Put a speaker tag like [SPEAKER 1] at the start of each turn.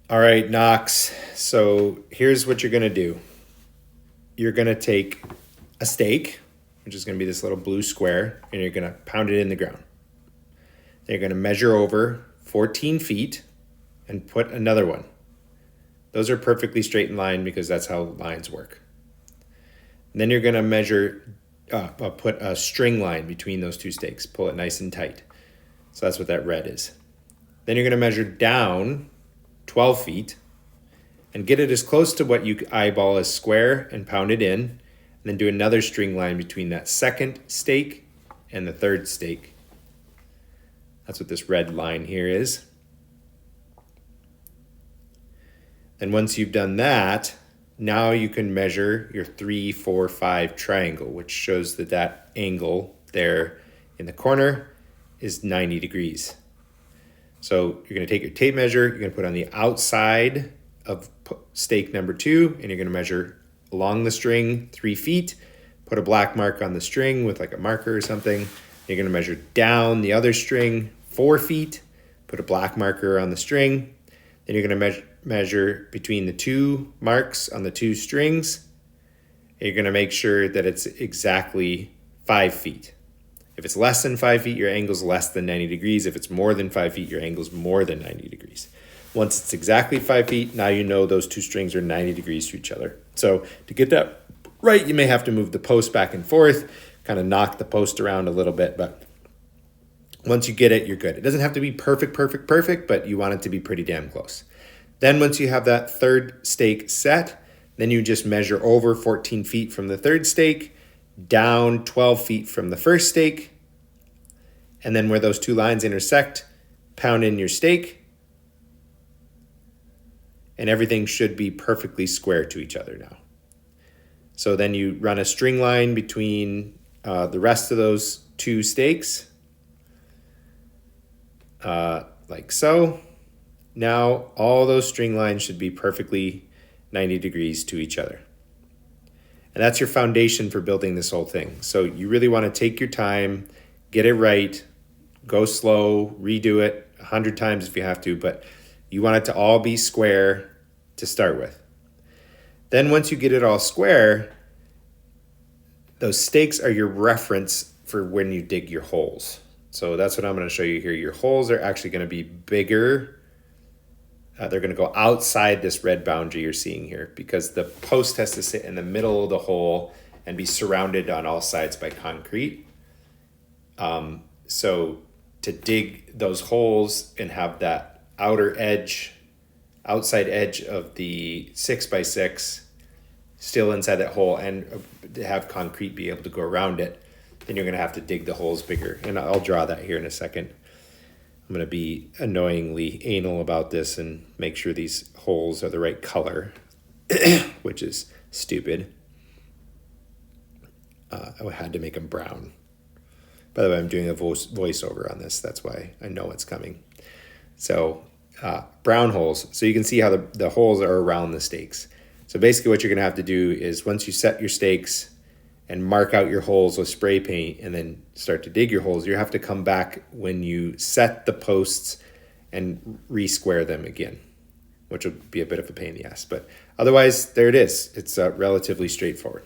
[SPEAKER 1] All right, Knox. So here's what you're going to do. You're going to take a stake, which is going to be this little blue square, and you're going to pound it in the ground. Then you're going to measure over 14 feet and put another one. Those are perfectly straight in line because that's how lines work. And then you're going to put a string line between those two stakes. Pull it nice and tight. So that's what that red is. Then you're going to measure down 12 feet and get it as close to what you eyeball as square and pound it in. And then do another string line between that second stake and the third stake. That's what this red line here is. And once you've done that, now you can measure your 3, 4, 5 triangle, which shows that that angle there in the corner is 90 degrees. So you're going to take your tape measure, you're going to put on the outside of stake number 2, and you're going to measure along the string 3 feet, put a black mark on the string with like a marker or something. You're going to measure down the other string 4 feet, put a black marker on the string. Then you're going to measure between the two marks on the two strings. You're going to make sure that it's exactly 5 feet. If it's less than 5 feet, your angle's less than 90 degrees. If it's more than 5 feet, your angle's more than 90 degrees. Once it's exactly 5 feet, now you know those two strings are 90 degrees to each other. So to get that right, you may have to move the post back and forth, kind of knock the post around a little bit, but once you get it, you're good. It doesn't have to be perfect, but you want it to be pretty damn close. Then once you have that third stake set, then you just measure over 14 feet from the third stake, down 12 feet from the first stake, and then where those two lines intersect, pound in your stake, and everything should be perfectly square to each other now. So then you run a string line between the rest of those two stakes, like so. Now all those string lines should be perfectly 90 degrees to each other. And that's your foundation for building this whole thing. So you really want to take your time, get it right, go slow, redo it 100 times if you have to, but you want it to all be square to start with. Then once you get it all square, those stakes are your reference for when you dig your holes. So that's what I'm going to show you here. Your holes are actually going to be bigger. They're going to go outside this red boundary you're seeing here because the post has to sit in the middle of the hole and be surrounded on all sides by concrete. So to dig those holes and have that outside edge of the 6x6 still inside that hole and to have concrete be able to go around it, then you're going to have to dig the holes bigger. And I'll draw that here in a second. I'm going to be annoyingly anal about this and make sure these holes are the right color, which is stupid. I had to make them brown. By the way, I'm doing a voiceover on this. That's why I know it's coming. So brown holes. So you can see how the holes are around the stakes. So basically what you're going to have to do is once you set your stakes and mark out your holes with spray paint and then start to dig your holes, you have to come back when you set the posts and re-square them again, which will be a bit of a pain in the ass. But otherwise, there it is. It's relatively straightforward.